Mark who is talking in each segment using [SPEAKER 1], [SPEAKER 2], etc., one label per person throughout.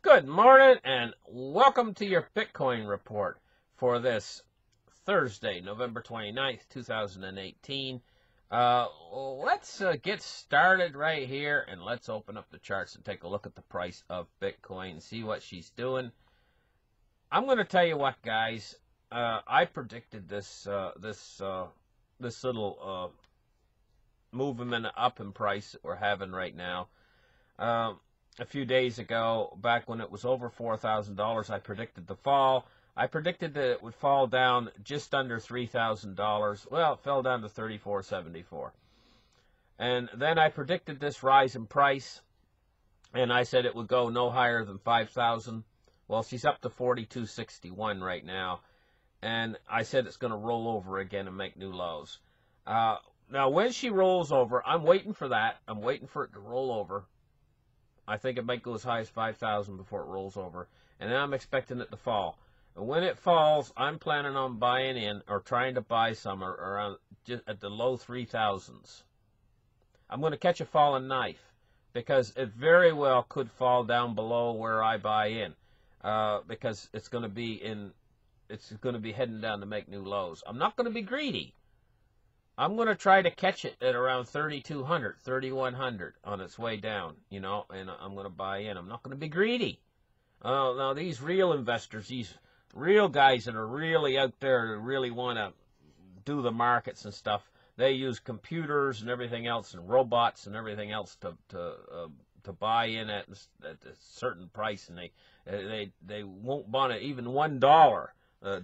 [SPEAKER 1] Good morning and welcome to your Bitcoin report for this Thursday, November 29th, 2018. Let's get started right here and let's open up the charts and take a look at the price of Bitcoin and see what she's doing. I'm going to tell you what, guys. I predicted this little movement up in price that we're having right now. A few days ago, back when it was over $4,000, I predicted the fall. I predicted that it would fall down just under $3,000. Well, it fell down to $34.74. And then I predicted this rise in price, and I said it would go no higher than $5,000. Well, she's up to $42.61 right now, and I said it's going to roll over again and make new lows. Now, when she rolls over, I'm waiting for that. I'm waiting for it to roll over. I think it might go as high as 5,000 before it rolls over. And then I'm expecting it to fall. And when it falls, I'm planning on buying in or trying to buy some around just at the low 3,000s. I'm going to catch a falling knife because it very well could fall down below where I buy in because it's going to be heading down to make new lows. I'm not going to be greedy. I'm going to try to catch it at around 3,200, 3,100 on its way down, and I'm going to buy in. I'm not going to be greedy. Now, these real investors, these real guys that are really out there that really want to do the markets and stuff, they use computers and everything else and robots and everything else to buy in at a certain price, and they won't want it even $1.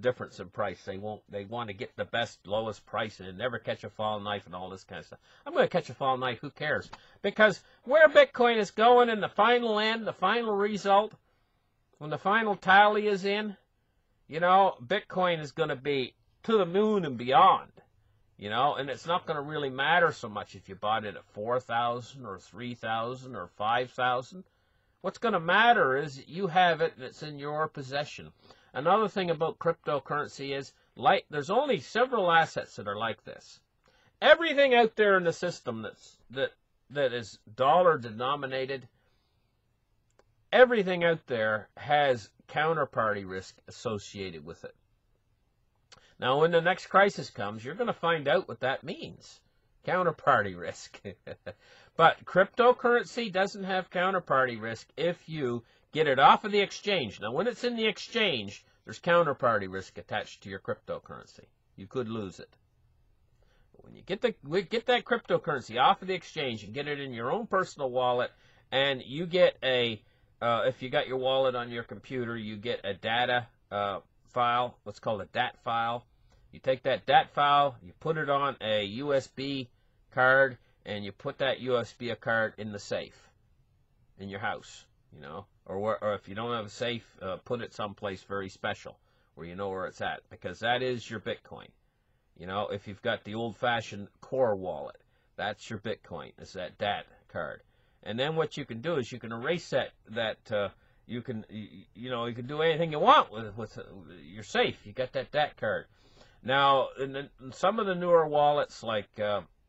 [SPEAKER 1] Difference in price. They want to get the best, lowest price and never catch a falling knife and all this kind of stuff. I'm going to catch a falling knife. Who cares? Because where Bitcoin is going in the final end, the final result, when the final tally is in, Bitcoin is going to be to the moon and beyond, and it's not going to really matter so much if you bought it at 4,000 or 3,000 or 5,000. What's going to matter is you have it and it's in your possession. Another thing about cryptocurrency is, there's only several assets that are like this. Everything out there in the system that is dollar denominated, everything out there has counterparty risk associated with it. Now, when the next crisis comes, you're going to find out what that means. Counterparty risk. But cryptocurrency doesn't have counterparty risk if you get it off of the exchange. Now, when it's in the exchange, there's counterparty risk attached to your cryptocurrency. You could lose it. But when you get that cryptocurrency off of the exchange and get it in your own personal wallet, and you get if you got your wallet on your computer, you get a data file, what's called a DAT file. You take that DAT file, you put it on a USB card, and you put that USB card in the safe in your house, or if you don't have a safe, put it someplace very special where you know where it's at, because that is your Bitcoin. If you've got the old-fashioned Core wallet, that's your Bitcoin. It's that DAT card. And then what you can do is you can erase you can do anything you want with your safe. You got that DAT card. Now, in some of the newer wallets like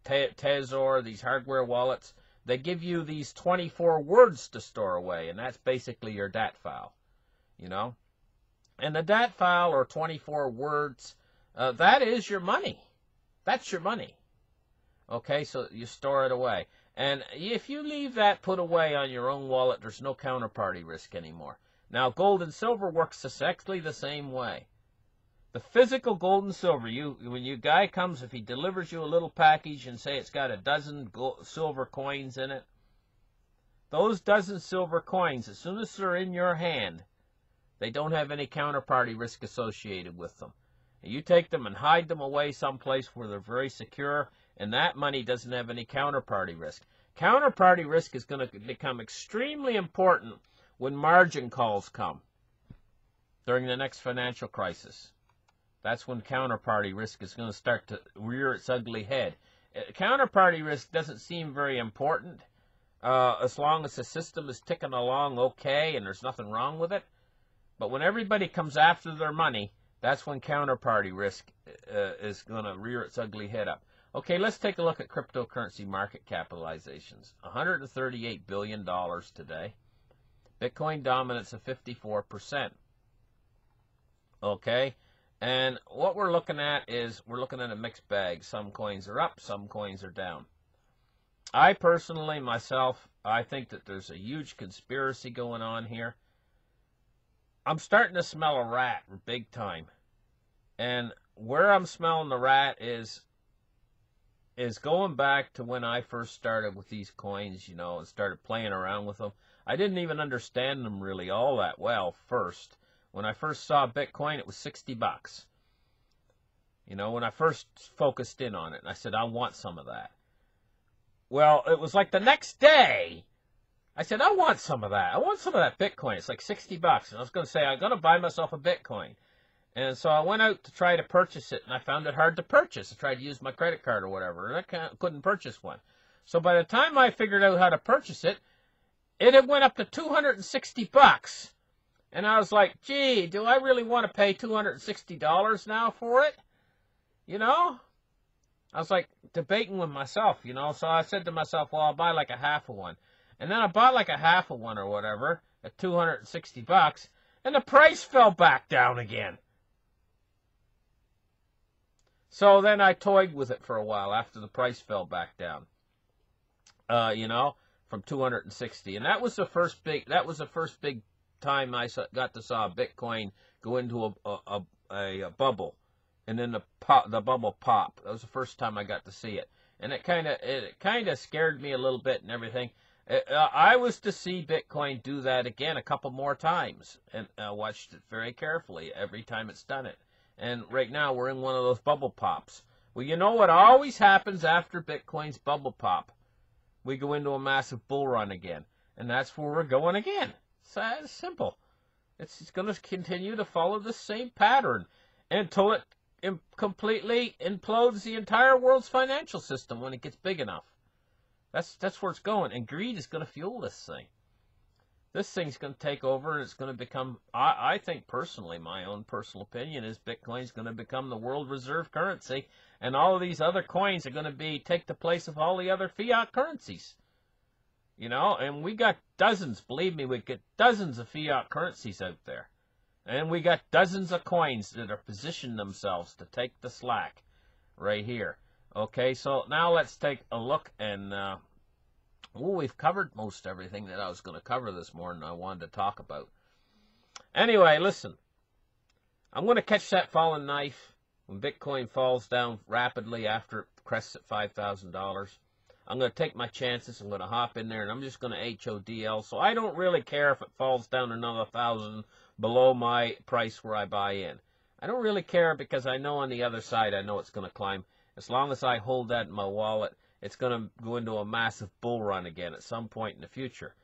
[SPEAKER 1] Trezor, these hardware wallets, they give you these 24 words to store away, and that's basically your DAT file, And the DAT file, or 24 words, that is your money. That's your money. Okay, so you store it away. And if you leave that put away on your own wallet, there's no counterparty risk anymore. Now, gold and silver works exactly the same way. The physical gold and silver, when your guy comes, if he delivers you a little package and say it's got a dozen silver coins in it, those dozen silver coins, as soon as they're in your hand, they don't have any counterparty risk associated with them. And you take them and hide them away someplace where they're very secure, and that money doesn't have any counterparty risk. Counterparty risk is going to become extremely important when margin calls come during the next financial crisis. That's when counterparty risk is going to start to rear its ugly head. Counterparty risk doesn't seem very important as long as the system is ticking along okay and there's nothing wrong with it. But when everybody comes after their money, that's when counterparty risk is going to rear its ugly head up. Okay, let's take a look at cryptocurrency market capitalizations. $138 billion today. Bitcoin dominance of 54%. Okay? And what we're looking at is we're looking at a mixed bag. Some coins are up, some coins are down. I personally, myself, I think that there's a huge conspiracy going on here. I'm starting to smell a rat big time. And where I'm smelling the rat is going back to when I first started with these coins, you know, and started playing around with them. I didn't even understand them really all that well first. When I first saw Bitcoin, it was 60 bucks. You know, when I first focused in on it, and I said, I want some of that. Well, it was like the next day, I said, I want some of that. I want some of that Bitcoin. It's like 60 bucks. And I was going to say, I'm going to buy myself a Bitcoin. And so I went out to try to purchase it, and I found it hard to purchase. I tried to use my credit card or whatever, and I couldn't purchase one. So by the time I figured out how to purchase it, it had went up to 260 bucks. And I was like, gee, do I really want to pay $260 now for it? You know? I was like debating with myself, you know. So I said to myself, well, I'll buy like a half of one. And then I bought like a half of one or whatever at 260 bucks, and the price fell back down again. So then I toyed with it for a while after the price fell back down. You know, from 260, and that was the first big time I got to saw Bitcoin go into a bubble, and then the bubble pop. That was the first time I got to see it, and it kind of scared me a little bit and everything. I was to see Bitcoin do that again a couple more times, and I watched it very carefully every time it's done it. And right now we're in one of those bubble pops. Well, you know what always happens after Bitcoin's bubble pop? We go into a massive bull run again, and that's where we're going again. It's simple. It's going to continue to follow the same pattern until it completely implodes the entire world's financial system when it gets big enough. That's where it's going, and greed is going to fuel this thing. This thing's going to take over, and it's going to become, I think personally, my own personal opinion is Bitcoin's going to become the world reserve currency, and all of these other coins are going to take the place of all the other fiat currencies. You know, and we got dozens, believe me, we got dozens of fiat currencies out there. And we got dozens of coins that are positioned themselves to take the slack right here. Okay, so now let's take a look, and we've covered most everything that I was going to cover this morning I wanted to talk about. Anyway, listen, I'm going to catch that falling knife when Bitcoin falls down rapidly after it crests at $5,000. I'm going to take my chances. I'm going to hop in there, and I'm just going to HODL. So I don't really care if it falls down another 1,000 below my price where I buy in. I don't really care because I know on the other side, I know it's going to climb. As long as I hold that in my wallet, it's going to go into a massive bull run again at some point in the future.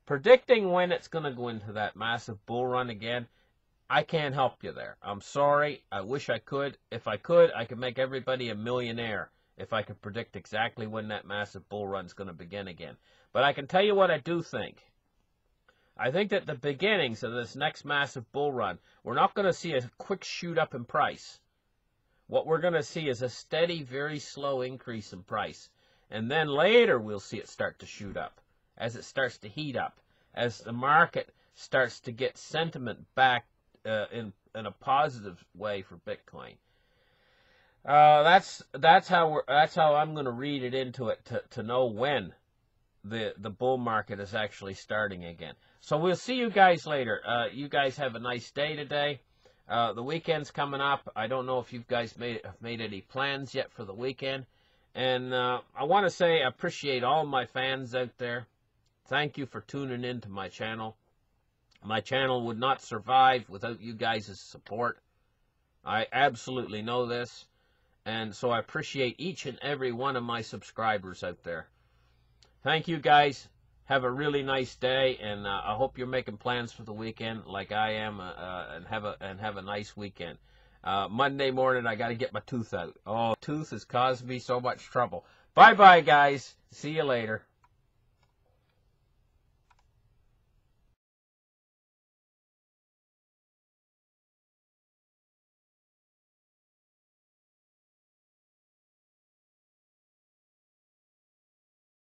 [SPEAKER 1] Predicting when it's going to go into that massive bull run again, I can't help you there. I'm sorry. I wish I could. If I could make everybody a millionaire if I could predict exactly when that massive bull run is going to begin again. But I can tell you what I do think. I think that the beginnings of this next massive bull run, we're not going to see a quick shoot up in price. What we're going to see is a steady, very slow increase in price. And then later we'll see it start to shoot up as it starts to heat up, as the market starts to get sentiment back in a positive way for Bitcoin. That's how I'm going to read it into it to know when the bull market is actually starting again. So we'll see you guys later. You guys have a nice day today. The weekend's coming up. I don't know if you guys have made any plans yet for the weekend. And I want to say I appreciate all my fans out there. Thank you for tuning in to my channel. My channel would not survive without you guys' support. I absolutely know this. And so I appreciate each and every one of my subscribers out there. Thank you guys. Have a really nice day, and I hope you're making plans for the weekend like I am, and have a nice weekend. Monday morning, I got to get my tooth out. Oh, tooth has caused me so much trouble. Bye-bye, guys. See you later.